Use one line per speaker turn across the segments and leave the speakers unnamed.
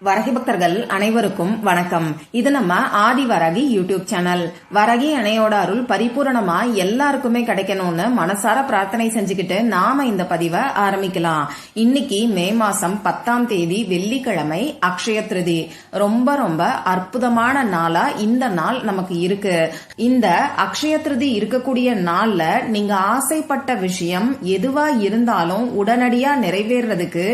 வரகி பக்தர்கள் அனைவருக்கும் வணக்கம். இது நம்ம ஆதி வரகி யூடியூப் சேனல். வரகி அணையோட அருள் பரிபூரணமா எல்லாருக்குமே கிடைக்கணும்னு மனசார பிரார்த்தனை செஞ்சுக்கிட்டு நாம இந்த பதிவை ஆரம்பிக்கலாம். இன்னைக்கு மே மாசம் 10ஆம் தேதி வெள்ளிக்கிழமை, அக்ஷய திருதி. ரொம்ப ரொம்ப அற்புதமான நாளா இந்த நாள் நமக்கு இருக்கு. இந்த அக்ஷய திருதி இருக்கக்கூடிய நாள்ல நீங்க ஆசைப்பட்ட விஷயம் எதுவா இருந்தாலும் உடனடியா நிறைவேறதுக்கு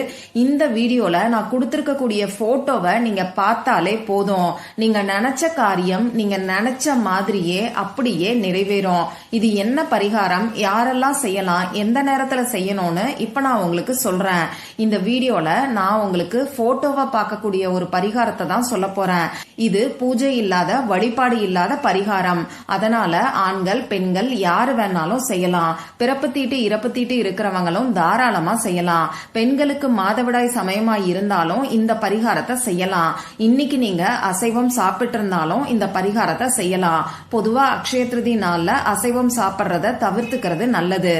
இந்த வீடியோல நான் கொடுத்திருக்கக்கூடிய போட்டோவை நீங்க பார்த்தாலே போதும். நீங்க நினைச்ச காரியம் நீங்க நினைச்ச மாதிரியே அப்படியே நிறைவேறும். இது என்ன பரிகாரம், யாரெல்லாம் செய்யலாம், எந்த நேரத்துல செய்யணும்னு இப்ப நான் உங்களுக்கு சொல்றேன். இந்த வீடியோல நான் உங்களுக்கு போட்டோவை பார்க்கக்கூடிய ஒரு பரிகாரத்தை தான் சொல்ல போறேன். இது பூஜை இல்லாத, வழிபாடு இல்லாத பரிகாரம். அதனால ஆண்கள் பெண்கள் யாரு வேணாலும் செய்யலாம். பிறப்பு தீட்டு இறப்பு தீட்டு இருக்கிறவங்களும் தாராளமா செய்யலாம். பெண்களுக்கு மாதவிடாய் சமயமா இருந்தாலும் இந்த பரிகாரத்தை செய்யலாம். இன்னைக்கு நீங்க அசைவம் சாப்பிட்டு இருந்தாலும் இந்த பரிகாரத்தை செய்யலாம். பொதுவா அக்ஷய திருதி நாள்ல அசைவம் சாப்பிடுறத தவிர்த்துக்கிறது நல்லது.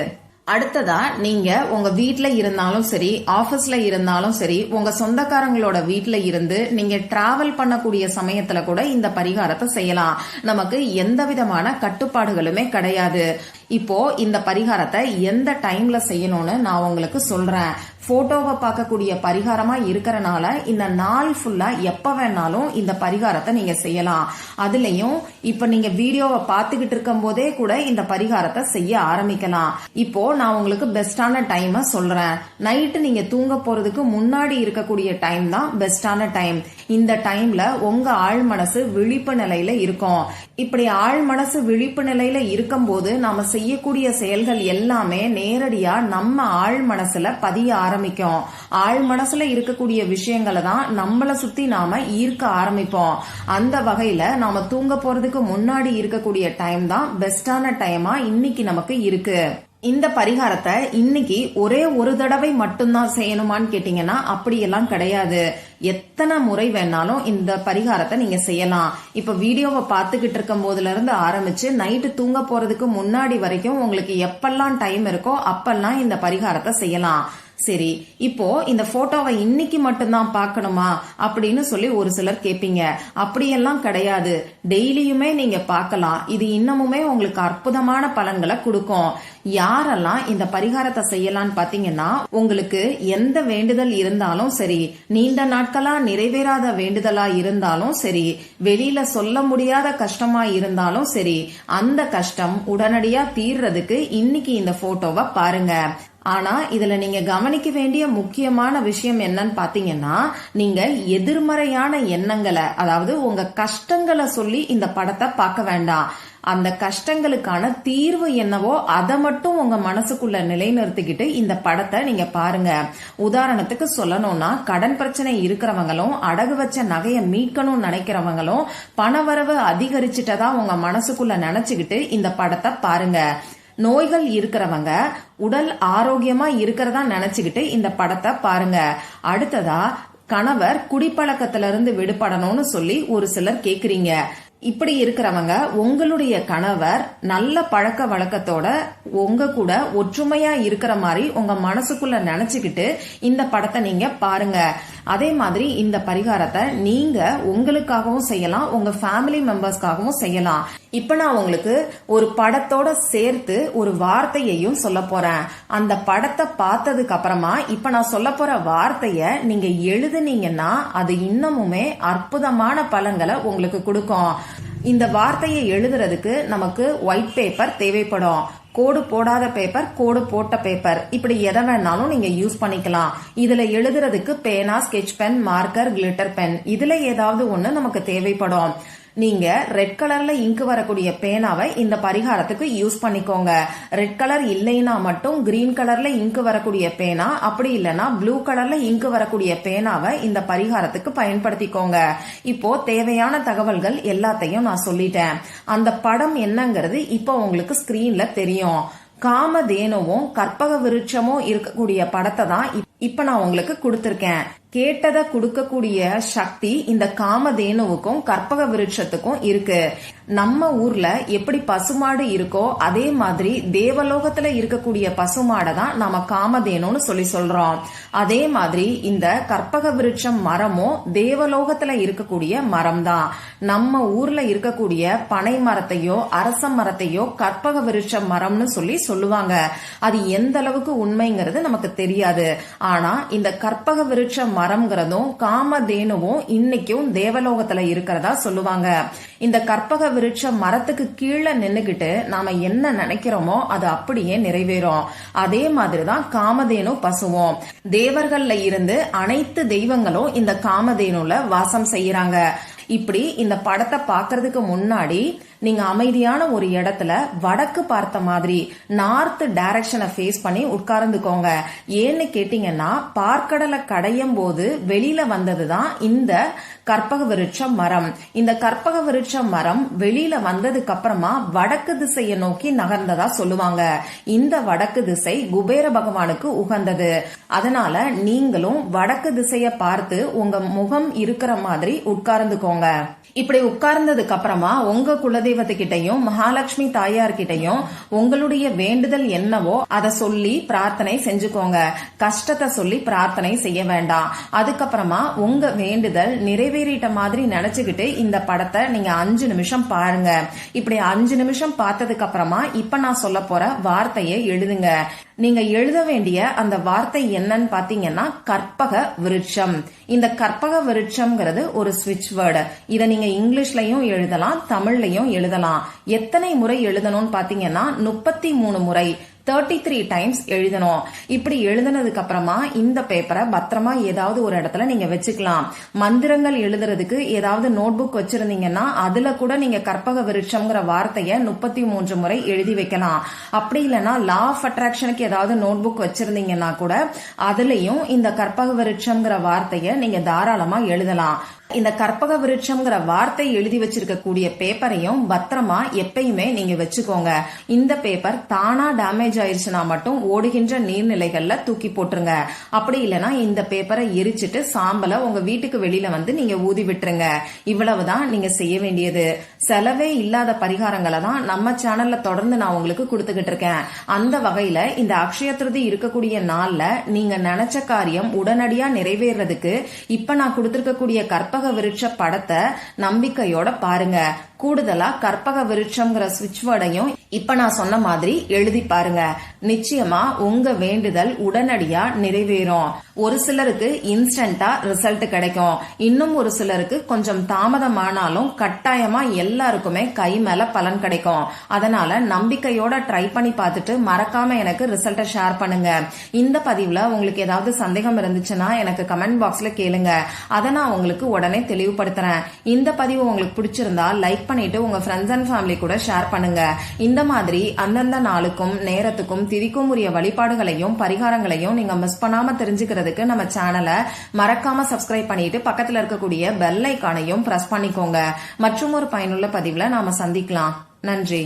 அடுத்ததா, நீங்க உங்க வீட்ல இருந்தாலும் சரி, ஆபீஸ்ல இருந்தாலும் சரி, உங்க சொந்தக்காரங்களோட வீட்ல இருந்து நீங்க டிராவல் பண்ணக்கூடிய சமயத்துல கூட இந்த பரிகாரத்தை செய்யலாம். நமக்கு எந்த விதமான கட்டுப்பாடுகளுமே கிடையாது. இப்போ இந்த பரிகாரத்தை எந்த டைம்ல செய்யணும்னு நான் உங்களுக்கு சொல்றேன். போட்டோவை பார்க்கக்கூடிய பரிகாரமா இருக்கறனால இந்த நாள் ஃபுல்லா எப்ப வேணாலும் இந்த பரிகாரத்தை நீங்க செய்யலாம். அதுலயும் இப்ப நீங்க வீடியோவை பார்த்துக்கிட்டு இருக்கும் போதே கூட இந்த பரிகாரத்தை செய்ய ஆரம்பிக்கலாம். இப்போ நான் உங்களுக்கு பெஸ்டான டைம் சொல்றேன். நைட்டு நீங்க தூங்க போறதுக்கு முன்னாடி இருக்கக்கூடிய டைம் தான் பெஸ்டான டைம். இந்த டைம்ல உங்க ஆழ் மனசு விழிப்பு நிலையில இருக்கும். இப்படி ஆழ் மனசு விழிப்பு நிலையில இருக்கும் போது நாம செய்யக்கூடிய செயல்கள் எல்லாமே நேரடியா நம்ம ஆழ் மனசுல பதிய ஆரம்பிக்கும். ஆழ் மனசுல இருக்கக்கூடிய விஷயங்களை தான் நம்மள சுத்தி நாம ஈர்க்க ஆரம்பிப்போம். அந்த வகையில நாம தூங்க போறதுக்கு முன்னாடி இருக்கக்கூடிய டைம் தான் பெஸ்டான டைமா இன்னைக்கு நமக்கு இருக்கு. இந்த பரிகாரத்தை இன்னைக்கு ஒரே ஒரு தடவை மட்டும்தான் செய்யணுமான்னு கேட்டீங்கன்னா அப்படியெல்லாம் கிடையாது. எத்தனை முறை வேணாலும் இந்த பரிகாரத்தை நீங்க செய்யலாம். இப்ப வீடியோவை பார்த்துக்கிட்டு இருக்கும் போதுல இருந்து ஆரம்பிச்சு நைட்டு தூங்க போறதுக்கு முன்னாடி வரைக்கும் உங்களுக்கு எப்பெல்லாம் டைம் இருக்கோ அப்பெல்லாம் இந்த பரிகாரத்தை செய்யலாம். சரி, இப்போ இந்த போட்டோவை இன்னைக்கு மட்டும்தான் பார்க்கணுமா அப்படின்னு சொல்லி ஒரு சிலர் கேட்பீங்க. அப்படியெல்லாம் கிடையாது. டெய்லியுமே நீங்க பார்க்கலாம். இது இன்னமுமே உங்களுக்கு அற்புதமான பலன்களை கொடுக்கும். யாரெல்லாம் இந்த பரிகாரத்தை செய்யலாம்னு பாத்தீங்கன்னா, உங்களுக்கு எந்த வேண்டுதல் இருந்தாலும் சரி, நீண்ட நாட்களா நிறைவேறாத வேண்டுதலா இருந்தாலும் சரி, வெளியில சொல்ல முடியாத கஷ்டமா இருந்தாலும் சரி, அந்த கஷ்டம் உடனடியா தீர்றதுக்கு இன்னைக்கு இந்த போட்டோவை பாருங்க. ஆனா இதுல நீங்க கவனிக்க வேண்டிய முக்கியமான விஷயம் என்னன்னு பாத்தீங்கன்னா, நீங்க எதிர்மறையான எண்ணங்களை, அதாவது உங்க கஷ்டங்களை சொல்லி இந்த படத்தை பார்க்க வேண்டாம். அந்த கஷ்டங்களுக்கான தீர்வு என்னவோ அதை மட்டும் உங்க மனசுக்குள்ள நிலைநிறுத்திக்கிட்டு இந்த படத்தை நீங்க பாருங்க. உதாரணத்துக்கு சொல்லணும்னா, கடன் பிரச்சனை இருக்கிறவங்களும், அடகு வச்ச நகையை மீட்கணும்னு நினைக்கிறவங்களும், பணவரவு அதிகரிச்சுட்டதா உங்க மனசுக்குள்ள நினைச்சுக்கிட்டு இந்த படத்தை பாருங்க. நோய்கள் இருக்கிறவங்க உடல் ஆரோக்கியமா இருக்கிறதா நினைச்சுக்கிட்டு இந்த படத்தை பாருங்க. அடுத்ததா, கணவர் குடிப்பழக்கத்திலிருந்து விடுபடணும்னு சொல்லி ஒரு சிலர் கேக்குறீங்க. இப்படி இருக்கிறவங்க உங்களுடைய கணவர் நல்ல பழக்க வழக்கத்தோட உங்க கூட ஒற்றுமையா இருக்கிற மாதிரி உங்க மனசுக்குள்ள நினைச்சுக்கிட்டு இந்த படத்தை நீங்க பாருங்க. அதே மாதிரி இந்த பரிகாரத்தை நீங்க உங்களுக்காகவும் செய்யலாம், உங்க ஃபேமிலி மெம்பர்ஸ்க்காகவும் செய்யலாம். இப்ப நான் உங்களுக்கு ஒரு படத்தோட சேர்த்து ஒரு வார்த்தையையும் சொல்ல போறேன். அந்த படத்தை பார்த்ததுக்கு அப்புறமா இப்ப நான் சொல்ல போற வார்த்தைய நீங்க எழுதுனீங்கன்னா அது இன்னமுமே அற்புதமான பலன்களை உங்களுக்கு கொடுக்கும். இந்த வார்த்தையை எழுதுறதுக்கு நமக்கு ஒயிட் பேப்பர் தேவைப்படும். கோடு போடாத பேப்பர், கோடு போட்ட பேப்பர், இப்படி எதை வேணாலும் நீங்க யூஸ் பண்ணிக்கலாம். இதுல எழுதுறதுக்கு பேனா, sketch pen, marker, glitter pen, இதுல ஏதாவது ஒண்ணு நமக்கு தேவைப்படும். நீங்க ரெட் கலர்ல இங்கு வரக்கூடிய பேனாவை இந்த பரிகாரத்துக்கு யூஸ் பண்ணிக்கோங்க. ரெட் கலர் இல்லைன்னா மட்டும் கிரீன் கலர்ல இங்கு வரக்கூடிய பேனா, அப்படி இல்லைன்னா ப்ளூ கலர்ல இங்கு வரக்கூடிய பேனாவை இந்த பரிகாரத்துக்கு பயன்படுத்திக்கோங்க. இப்போ தேவையான தகவல்கள் எல்லாத்தையும் நான் சொல்லிட்டேன். அந்த படம் என்னங்கிறது இப்போ உங்களுக்கு ஸ்கிரீன்ல தெரியும். காமதேனுவும் கற்பக விருட்சமும் இருக்கக்கூடிய படத்தை தான் இப்ப நான் உங்களுக்கு கொடுத்திருக்கேன். கேட்டதை கொடுக்கக்கூடிய சக்தி இந்த காமதேனுவுக்கும் கற்பக விருட்சத்துக்கும் இருக்கு. நம்ம ஊர்ல எப்படி பசுமாடு இருக்கோ அதே மாதிரி தேவலோகத்துல இருக்கக்கூடிய பசுமாடை தான் நாம காமதேனுன்னு சொல்லி சொல்றோம். அதே மாதிரி இந்த கற்பக விருட்சம் மரமும் தேவலோகத்துல இருக்கக்கூடிய மரம் தான். நம்ம ஊர்ல இருக்கக்கூடிய பனை மரத்தையோ அரச மரத்தையோ கற்பக விருட்ச மரம்னு சொல்லி சொல்லுவாங்க. அது எந்த அளவுக்கு உண்மைங்கிறது நமக்கு தெரியாது. ஆனா இந்த கற்பக விருட்ச மரம்ங்கிறதும் காமதேனுவும் இன்னைக்கும் தேவலோகத்துல இருக்கிறதா சொல்லுவாங்க. இந்த கற்பக விருட்ச மரத்துக்கு கீழே நின்னுகிட்டு நாம என்ன நினைக்கிறோமோ அது அப்படியே நிறைவேறும். அதே மாதிரிதான் காமதேனு பசுவும். தேவர்கள்ல இருந்து அனைத்து தெய்வங்களும் இந்த காமதேனுல வாசம் செய்யறாங்க. இப்படி இந்த படத்தை பாக்குறதுக்கு முன்னாடி நீங்க அமைதியான ஒரு இடத்துல வடக்கு பார்த்த மாதிரி நார்த் டைரக்ஷனை ஃபேஸ் பண்ணி உட்கார்ந்துக்கோங்க. ஏன்னு கேட்டீங்கன்னா பார்க்கடலை கடையும் போது வெளியில வந்ததுதான் இந்த கற்பக விருட்ச மரம். இந்த கற்பக விருட்ச மரம் வெளியில வந்ததுக்கு அப்புறமா வடக்கு திசையை நோக்கி நகர்ந்ததா சொல்லுவாங்க. இந்த வடக்கு திசை குபேர பகவானுக்கு உகந்தது. அதனால நீங்களும் வடக்கு திசைய பார்த்து உங்க முகம் இருக்கிற மாதிரி உட்கார்ந்துக்கோங்க. இப்படி உட்கார்ந்ததுக்கு அப்புறமா உங்க குலதெய்வத்துக்கிட்டையும் மகாலட்சுமி தாயார்கிட்டையும் உங்களுடைய வேண்டுதல் என்னவோ அதை சொல்லி பிரார்த்தனை செஞ்சுக்கோங்க. கஷ்டத்தை சொல்லி பிரார்த்தனை செய்ய வேண்டாம். அதுக்கப்புறமா உங்க வேண்டுதல் நிறைவேறிட்ட மாதிரி நினைச்சுக்கிட்டு இந்த படத்தை நீங்க 5 நிமிஷம் பாருங்க. இப்படி 5 நிமிஷம் பார்த்ததுக்கு அப்புறமா இப்ப நான் சொல்ல போற வார்த்தையை எழுதுங்க. நீங்க எழுத வேண்டிய அந்த வார்த்தை என்னன்னு பாத்தீங்கன்னா கற்பக விருட்சம். இந்த கற்பக விருட்சம்ங்கிறது ஒரு ஸ்விட்ச் வேர்டு. இதை நீங்க இங்கிலீஷ்லயும் எழுதலாம், தமிழ்லயும் எழுதலாம். எத்தனை முறை எழுதணும்னு பாத்தீங்கன்னா 33 முறை 33 டைம்ஸ் எழுதணும். இப்படி எழுதினதுக்கு அப்புறமா இந்த பேப்பரை பத்திரமா ஏதாவது ஒரு இடத்துல நீங்க வச்சுக்கலாம். மந்திரங்கள் எழுதுறதுக்கு ஏதாவது நோட் புக் வச்சிருந்தீங்கன்னா அதுல கூட நீங்க கற்பக விருட்சம்ங்கிற வார்த்தைய 33 முறை எழுதி வைக்கலாம். அப்படி இல்லைன்னா லா ஆஃப் அட்ராக்ஷனுக்கு ஏதாவது நோட் புக் வச்சிருந்தீங்கன்னா கூட அதுலயும் இந்த கற்பக விருட்சம்ங்கிற வார்த்தைய நீங்க தாராளமா எழுதலாம். இந்த கற்பக விருட்சம்ங்கிற வார்த்தை எழுதி வச்சிருக்கக்கூடிய பேப்பரையும் பத்திரமா எப்பயுமே நீங்க வச்சுக்கோங்க. இந்த பேப்பர் தானா டேமேஜ் ஆயிருச்சுன்னா மட்டும் ஓடுகின்ற நீர்நிலைகள்ல தூக்கி போட்டுருங்க. அப்படி இல்லைன்னா இந்த பேப்பரை எரிச்சிட்டு சாம்பலை உங்க வீட்டுக்கு வெளியில வந்து நீங்க ஊதி விட்டுருங்க. இவ்வளவுதான் நீங்க செய்ய வேண்டியது. செலவே இல்லாத பரிகாரங்களை தான் நம்ம சேனல்ல தொடர்ந்து நான் உங்களுக்கு கொடுத்துக்கிட்டு இருக்கேன். அந்த வகையில இந்த அக்ஷய திருதி இருக்கக்கூடிய நாள்ல நீங்க நினைச்ச காரியம் உடனடியா நிறைவேறதுக்கு இப்ப நான் கொடுத்திருக்கக்கூடிய கற்பக விருட்ச படத்தை நம்பிக்கையோட பாருங்க. கூடுதலா கற்பக விருட்சம்ங்கிற ஸ்விட்ச் வேர்டையும் இப்ப நான் சொன்ன மாதிரி எழுதி பாருங்க. நிச்சயமா உங்க வேண்டுதல் உடனடியா நிறைவேறும். ஒரு சிலருக்கு இன்ஸ்டன்டா ரிசல்ட் கிடைக்கும். இன்னும் ஒரு சிலருக்கு கொஞ்சம் தாமதமானாலும் கட்டாயமா எல்லாருக்குமே கை மேல பலன் கிடைக்கும். அதனால நம்பிக்கையோட ட்ரை பண்ணி பார்த்துட்டு மறக்காம எனக்கு ரிசல்ட்டை ஷேர் பண்ணுங்க. இந்த பதிவுல உங்களுக்கு ஏதாவது சந்தேகம் இருந்துச்சுன்னா எனக்கு கமெண்ட் பாக்ஸ்ல கேளுங்க. அதை நான் உங்களுக்கு உடனே தெளிவுபடுத்துறேன். இந்த பதிவு உங்களுக்கு பிடிச்சிருந்தா லைக் பண்ணிட்டு உங்க ஃப்ரெண்ட்ஸ் அண்ட் ஃபேமிலி கூட ஷேர் பண்ணுங்க. இந்த மாதிரி அந்தந்த நாளுக்கும் நேரத்துக்கும் திதிக்கும் உரிய வழிபாடுகளையும் பரிகாரங்களையும் நீங்க மிஸ் பண்ணாம தெரிஞ்சுக்கிறதுக்கு நம்ம சேனலை மறக்காம சப்ஸ்கிரைப் பண்ணிட்டு பக்கத்துல இருக்கக்கூடிய பெல் ஐகானையும் பிரஸ் பண்ணிக்கோங்க. மற்றும் ஒரு பயனுள்ள பதிவுல நாம சந்திக்கலாம். நன்றி.